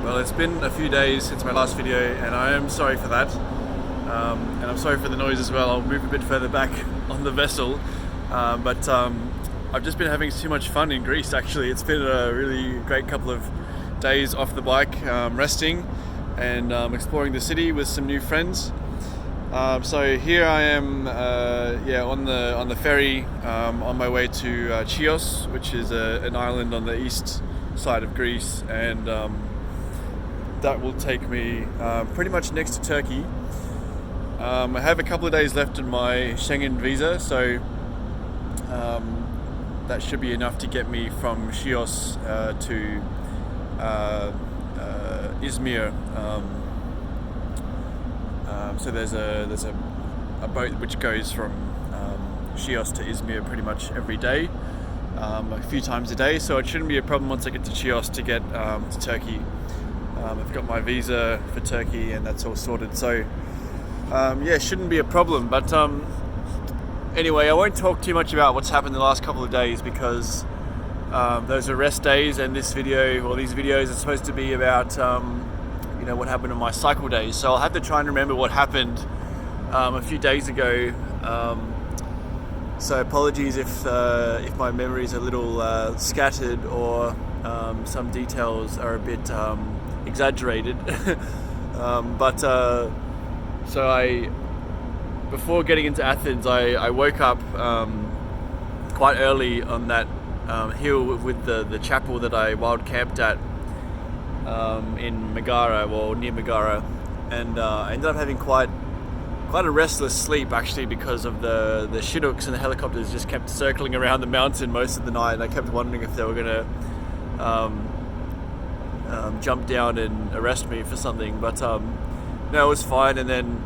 Well, it's been a few days since my last video, and I am sorry for that. And I'm sorry for the noise as well. I'll move a bit further back on the vessel. But I've just been having too much fun in Greece, actually. It's been a really great couple of days off the bike, resting and exploring the city with some new friends. So here I am, on the ferry on my way to Chios, which is an island on the east side of Greece, and that will take me pretty much next to Turkey. I have a couple of days left in my Schengen visa, so that should be enough to get me from Chios to Izmir. So there's a boat which goes from Chios to Izmir pretty much every day, a few times a day, so it shouldn't be a problem once I get to Chios to get to Turkey. I've got my visa for Turkey and that's all sorted, so it shouldn't be a problem. But anyway, I won't talk too much about what's happened the last couple of days, because those are rest days, and these videos are supposed to be about what happened on my cycle days. So I'll have to try and remember what happened a few days ago. So apologies if my memory is a little scattered, or some details are a bit exaggerated. Before getting into Athens, I woke up quite early on that hill with the chapel that I wild camped at in Megara, or near Megara, and I ended up having quite a restless sleep, actually, because of the Chinooks and the helicopters just kept circling around the mountain most of the night, and I kept wondering if they were going to jump down and arrest me for something. But no, it was fine. And then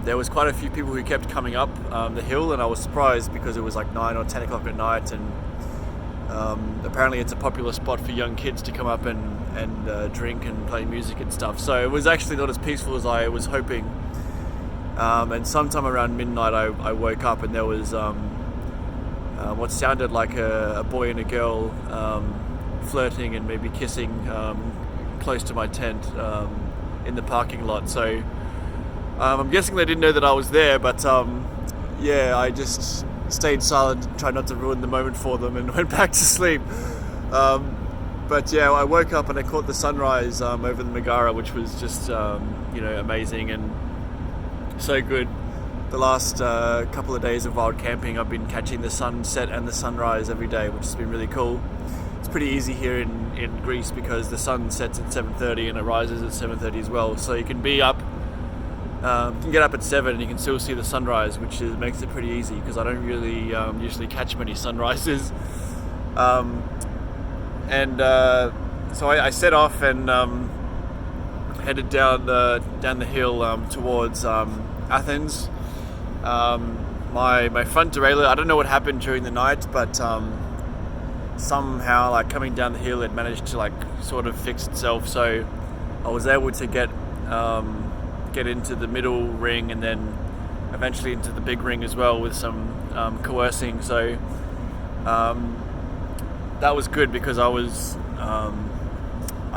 there was quite a few people who kept coming up the hill, and I was surprised because it was like 9 or 10 o'clock at night, and apparently it's a popular spot for young kids to come up and drink and play music and stuff. So it was actually not as peaceful as I was hoping. And sometime around midnight I woke up, and there was what sounded like a boy and a girl flirting and maybe kissing close to my tent in the parking lot. So I'm guessing they didn't know that I was there, but I just stayed silent and tried not to ruin the moment for them, and went back to sleep. I woke up and I caught the sunrise over the Megara, which was just amazing and so good. The last couple of days of wild camping, I've been catching the sunset and the sunrise every day, which has been really cool. It's pretty easy here in Greece because the sun sets at 7:30 and it rises at 7:30 as well, so you can be up. You can get up at 7 and you can still see the sunrise, which makes it pretty easy, because I don't really usually catch many sunrises. So I set off and headed down the hill towards Athens. My front derailleur, I don't know what happened during the night, but somehow, like, coming down the hill, it managed to sort of fix itself. So I was able to get into the middle ring, and then eventually into the big ring as well, with some coercing. So that was good, because I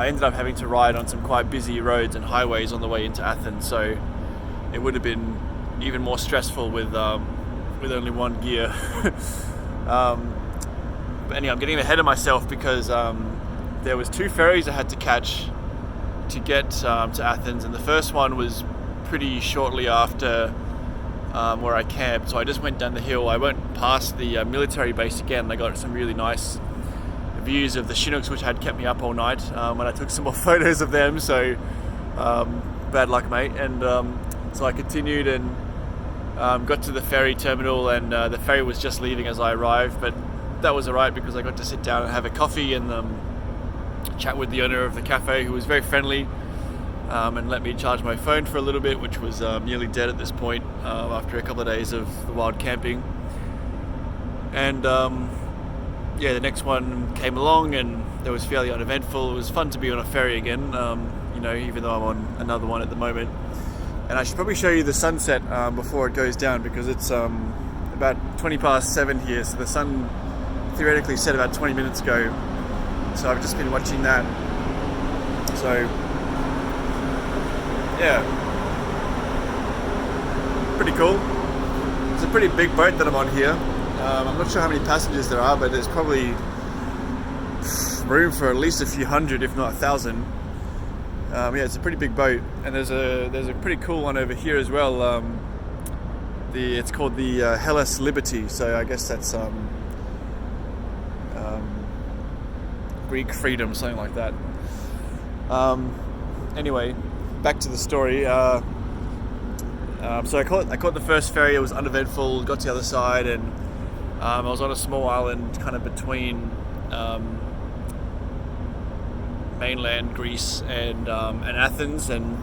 ended up having to ride on some quite busy roads and highways on the way into Athens. So it would have been even more stressful with only one gear. But anyway, I'm getting ahead of myself, because there was 2 ferries I had to catch to get to Athens, and the first one was pretty shortly after where I camped. So I just went down the hill. I went past the military base again. I got some really nice views of the Chinooks, which had kept me up all night, and I took some more photos of them. So bad luck, mate. And so I continued and got to the ferry terminal, and the ferry was just leaving as I arrived, but that was alright, because I got to sit down and have a coffee and chat with the owner of the cafe, who was very friendly, and let me charge my phone for a little bit, which was nearly dead at this point after a couple of days of the wild camping. And the next one came along, and it was fairly uneventful. It was fun to be on a ferry again, even though I'm on another one at the moment. And I should probably show you the sunset before it goes down, because it's about 20 past 7 here, so the sun theoretically set about 20 minutes ago. So I've just been watching that. So yeah, pretty cool. It's a pretty big boat that I'm on here. I'm not sure how many passengers there are, but there's probably room for at least a few hundred, if not 1,000. Yeah, it's a pretty big boat, and there's a pretty cool one over here as well. It's called the Hellas Liberty, so I guess that's Greek freedom, something like that. Anyway, back to the story. So I caught the first ferry. It was uneventful. Got to the other side, and I was on a small island, kind of between mainland Greece and Athens, and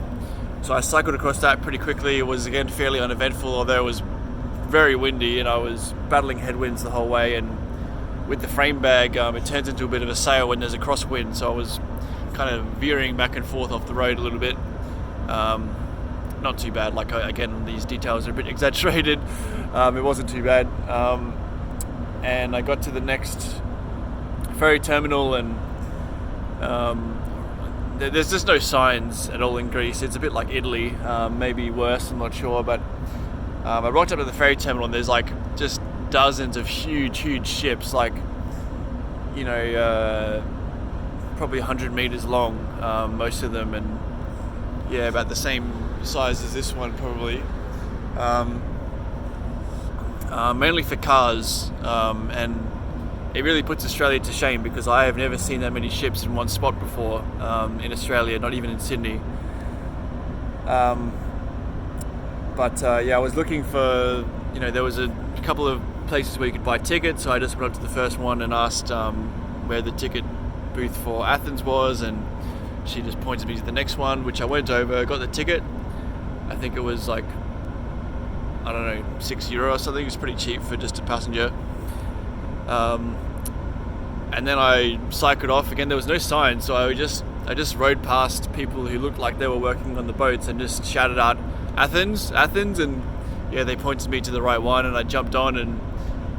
so I cycled across that pretty quickly. It was again fairly uneventful, although it was very windy, and I was battling headwinds the whole way. And with the frame bag, it turns into a bit of a sail when there's a crosswind, so I was kind of veering back and forth off the road a little bit. Not too bad. Like, again, these details are a bit exaggerated. It wasn't too bad. And I got to the next ferry terminal, and there's just no signs at all in Greece. It's a bit like Italy, maybe worse, I'm not sure. But I rocked up to the ferry terminal, and there's like just dozens of huge ships, like, you know, probably 100 meters long, most of them, and yeah, about the same size as this one probably. Mainly for cars, and it really puts Australia to shame, because I have never seen that many ships in one spot before in Australia, not even in Sydney. But I was looking for, you know, there was a couple of places where you could buy tickets, so I just went up to the first one and asked where the ticket booth for Athens was, and she just pointed me to the next one, which I went over, got the ticket. I think it was like, I don't know, €6 or something. It was pretty cheap for just a passenger. And then I cycled off again. There was no sign, so I just rode past people who looked like they were working on the boats and just shouted out, Athens, and yeah, they pointed me to the right one, and I jumped on, and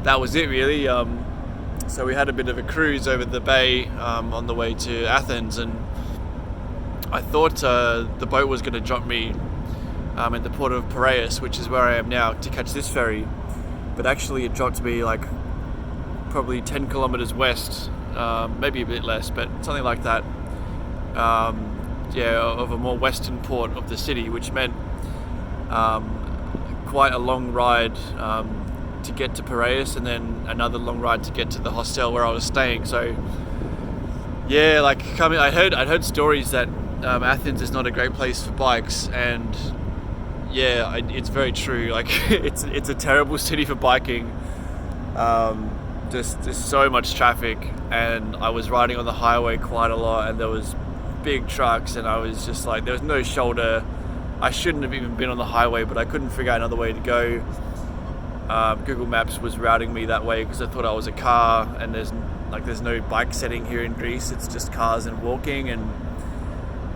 that was it really. So we had a bit of a cruise over the bay on the way to Athens, and I thought the boat was going to drop me at the port of Piraeus, which is where I am now, to catch this ferry, but actually it dropped me like probably 10 kilometers west, maybe a bit less, but something like that, of a more western port of the city, which meant quite a long ride to get to Piraeus, and then another long ride to get to the hostel where I was staying. So yeah, like I'd heard stories that Athens is not a great place for bikes, and yeah, it's very true. Like it's a terrible city for biking. Just there's so much traffic, and I was riding on the highway quite a lot, and there was big trucks, and I was just like, there was no shoulder. I shouldn't have even been on the highway, but I couldn't figure out another way to go. Google Maps was routing me that way because I thought I was a car, and there's no bike setting here in Greece. It's just cars and walking, and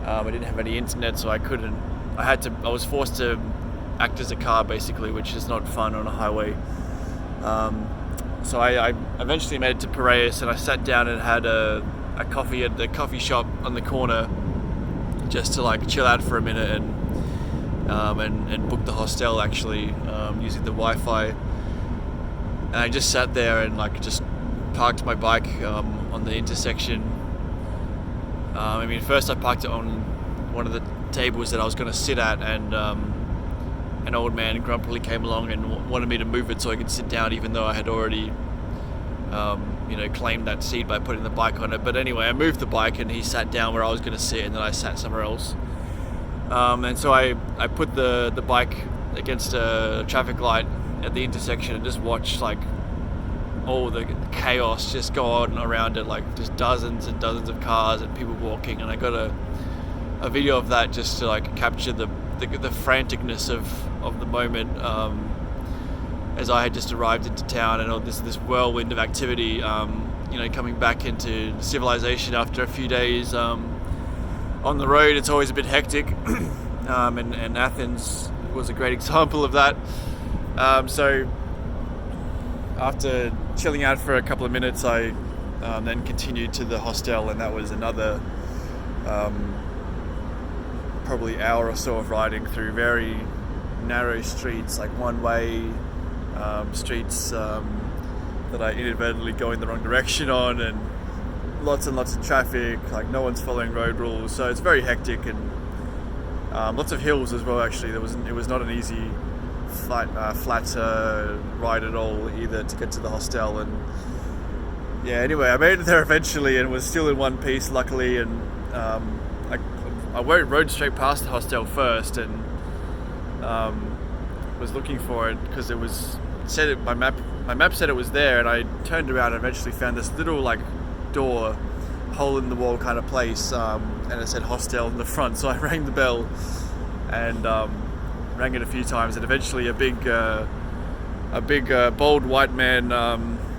I didn't have any internet, so I couldn't. I was forced to act as a car basically, which is not fun on a highway. So I eventually made it to Piraeus, and I sat down and had a coffee at the coffee shop on the corner, just to like chill out for a minute and book the hostel actually, using the Wi-Fi. And I just sat there and like just parked my bike on the intersection. First I parked it on one of the tables that I was going to sit at, and an old man grumpily came along and wanted me to move it so I could sit down, even though I had already claimed that seat by putting the bike on it. But anyway, I moved the bike, and he sat down where I was going to sit, and then I sat somewhere else. And so I put the bike against a traffic light at the intersection and just watched like all the chaos just go on around it, like just dozens and dozens of cars and people walking. And I got a video of that just to like capture the franticness of the moment, as I had just arrived into town, and all this whirlwind of activity, coming back into civilization after a few days on the road. It's always a bit hectic, and Athens was a great example of that. So after chilling out for a couple of minutes, I then continued to the hostel, and that was another probably hour or so of riding through very narrow streets, like one-way streets that I inadvertently go in the wrong direction on, and lots of traffic, like no one's following road rules, so it's very hectic, and lots of hills as well. Actually, it was not an easy flat ride at all either to get to the hostel. And yeah, anyway, I made it there eventually and was still in one piece, luckily, and I rode straight past the hostel first, and was looking for it because it was said my map said it was there, and I turned around and eventually found this little like door, hole in the wall kind of place, and it said hostel in the front. So I rang the bell and rang it a few times, and eventually a big bold white man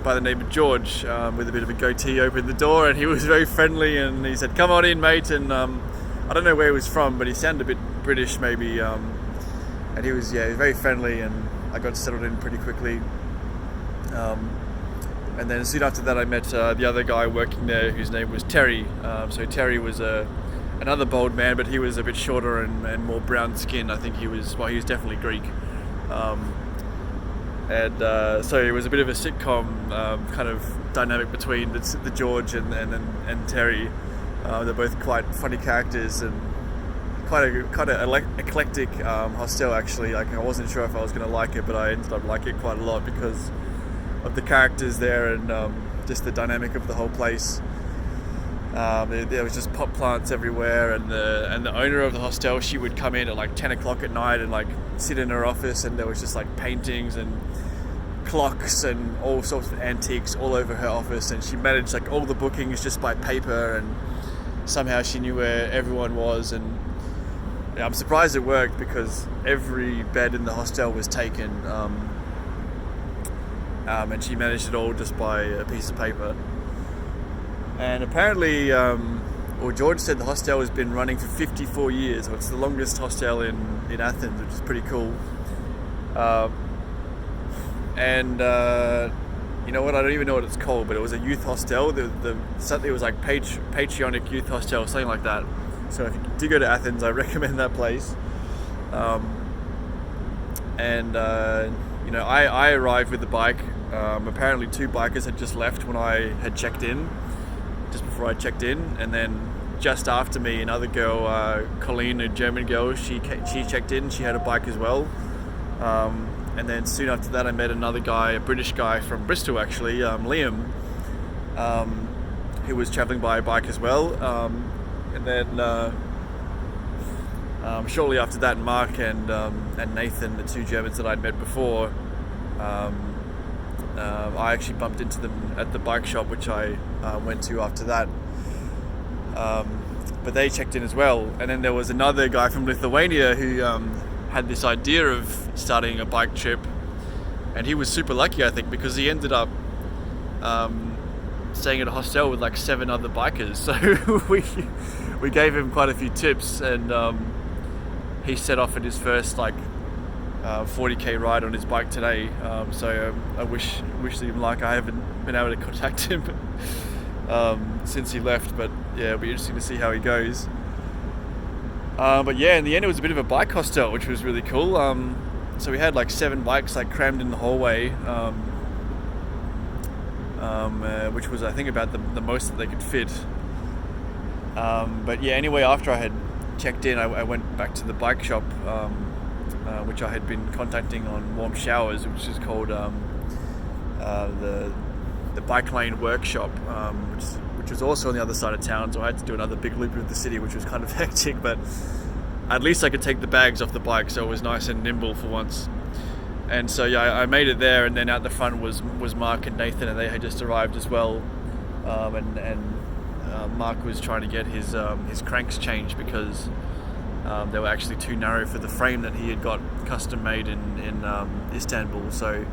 by the name of George, with a bit of a goatee, opened the door, and he was very friendly, and he said, "Come on in, mate." And I don't know where he was from, but he sounded a bit British maybe, and he was very friendly, and I got settled in pretty quickly. And then soon after that I met the other guy working there, whose name was Terry. So Terry was another bold man, but he was a bit shorter and more brown skin. I think he was definitely Greek. So it was a bit of a sitcom kind of dynamic between the George and Terry. They're both quite funny characters, and quite a eclectic hostel actually. Like, I wasn't sure if I was going to like it, but I ended up liking it quite a lot because of the characters there, and just the dynamic of the whole place. There was just pot plants everywhere, and the owner of the hostel, she would come in at like 10 o'clock at night and like sit in her office, and there was just like paintings and clocks and all sorts of antiques all over her office, and she managed like all the bookings just by paper, and somehow she knew where everyone was. And yeah, I'm surprised it worked because every bed in the hostel was taken, and she managed it all just by a piece of paper. And apparently, George said the hostel has been running for 54 years. So it's the longest hostel in Athens, which is pretty cool. You know what? I don't even know what it's called, but it was a youth hostel. It was like patriotic youth hostel, something like that. So if you do go to Athens, I recommend that place. I arrived with the bike. Apparently 2 bikers had just left when I had checked in, just before I checked in, and then just after me, another girl, Colleen, a German girl, she checked in. She had a bike as well. And then soon after that, I met another guy, a British guy from Bristol actually, Liam, who was travelling by bike as well. And then shortly after that, Mark and Nathan, the 2 Germans that I'd met before, I actually bumped into them at the bike shop, which I went to after that. But they checked in as well. And then there was another guy from Lithuania who had this idea of starting a bike trip, and he was super lucky, I think, because he ended up staying at a hostel with like 7 other bikers. So we gave him quite a few tips, and he set off at his first 40k ride on his bike today. So I wish him luck. I haven't been able to contact him since he left, but yeah, it'll be interesting to see how he goes. But yeah, in the end it was a bit of a bike hostel, which was really cool. So we had like 7 bikes like crammed in the hallway, which was I think about the most that they could fit. But yeah, anyway, after I had checked in, I went back to the bike shop, which I had been contacting on Warm Showers, which is called the Bike Lane Workshop, which was also on the other side of town. So I had to do another big loop of the city, which was kind of hectic, but at least I could take the bags off the bike, so it was nice and nimble for once. And so yeah, I made it there, and then out the front was Mark and Nathan, and they had just arrived as well. Mark was trying to get his cranks changed because they were actually too narrow for the frame that he had got custom made in Istanbul. So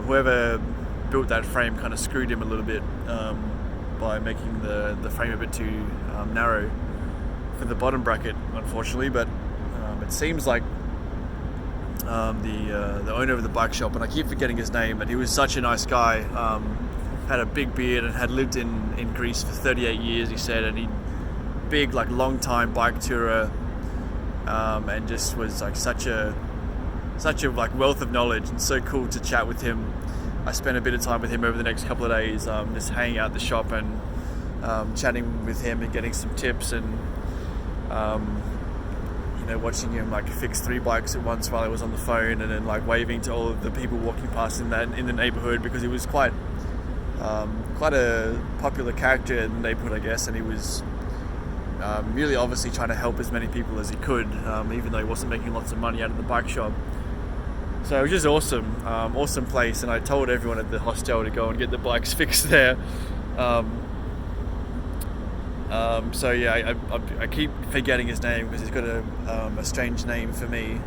whoever built that frame kind of screwed him a little bit by making the frame a bit too narrow for the bottom bracket, unfortunately. But it seems like the owner of the bike shop, and I keep forgetting his name, but he was such a nice guy, had a big beard and had lived in Greece for 38 years, he said, and big, like, long time bike tourer, and just was like such a like wealth of knowledge, and so cool to chat with him. I spent a bit of time with him over the next couple of days, just hanging out at the shop and chatting with him and getting some tips, and watching him like fix 3 bikes at once while I was on the phone, and then like waving to all of the people walking past in the neighborhood, because he was quite a popular character in the neighborhood, I guess, and he was really obviously trying to help as many people as he could, even though he wasn't making lots of money out of the bike shop. So it was just awesome place, and I told everyone at the hostel to go and get the bikes fixed there. So yeah, I keep forgetting his name because he's got a strange name for me.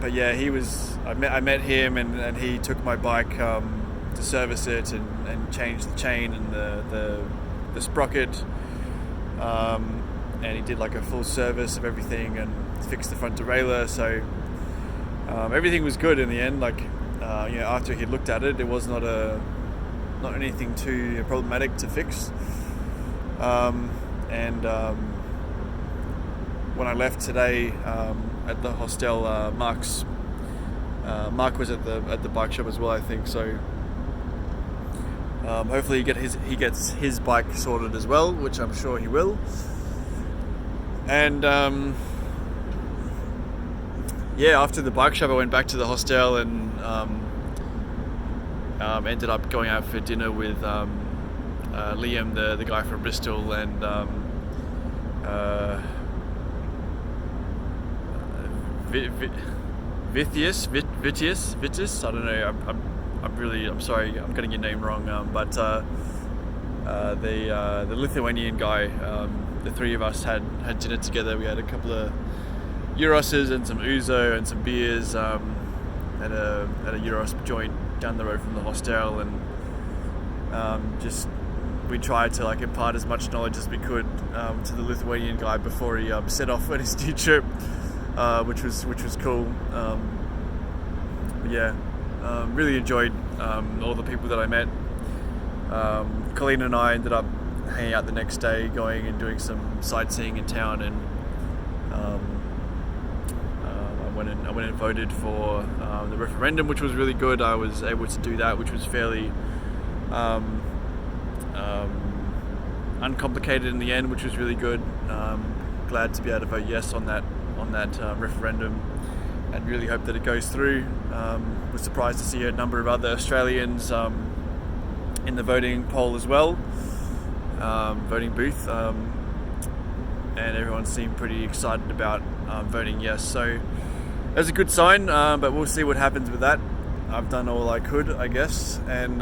But yeah, I met him, and he took my bike to service it and change the chain and the sprocket, and he did like a full service of everything and fixed the front derailleur. So everything was good in the end. Like after he looked at it, it was not anything too problematic to fix. When I left today at the hostel, Mark was at the bike shop as well, I think. So hopefully he gets his bike sorted as well, which I'm sure he will. And after the bike shop, I went back to the hostel and ended up going out for dinner with Liam, the guy from Bristol, and Vitius. I don't know. I'm sorry. I'm getting your name wrong. But the Lithuanian guy. The 3 of us had dinner together. We had a couple of Euroses and some ouzo and some beers at a Euros joint down the road from the hostel, and we tried to like impart as much knowledge as we could to the Lithuanian guy before he set off on his new trip, which was cool. Really enjoyed all the people that I met. Colleen and I ended up hanging out the next day, going and doing some sightseeing in town, and I went and voted for the referendum, which was really good. I was able to do that, which was fairly uncomplicated in the end, which was really good. Glad to be able to vote yes on that referendum, and really hope that it goes through. Was surprised to see a number of other Australians in the voting poll as well, voting booth, and everyone seemed pretty excited about voting yes. So that's a good sign, but we'll see what happens with that. I've done all I could, I guess, and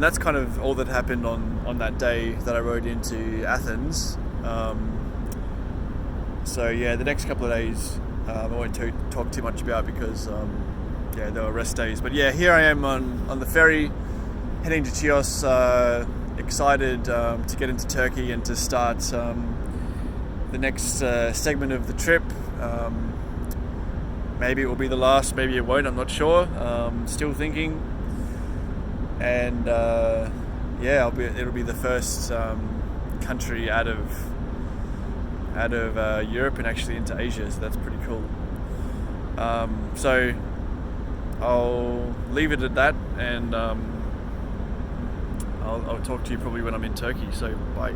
that's kind of all that happened on that day that I rode into Athens. So yeah, the next couple of days I won't talk too much about, because there were rest days. But yeah, here I am on the ferry heading to Chios, excited to get into Turkey and to start the next segment of the trip. Maybe it will be the last, maybe it won't, I'm not sure. Still thinking. And it'll be the first country out of Europe and actually into Asia, so that's pretty cool. So I'll leave it at that, and I'll talk to you probably when I'm in Turkey. So bye.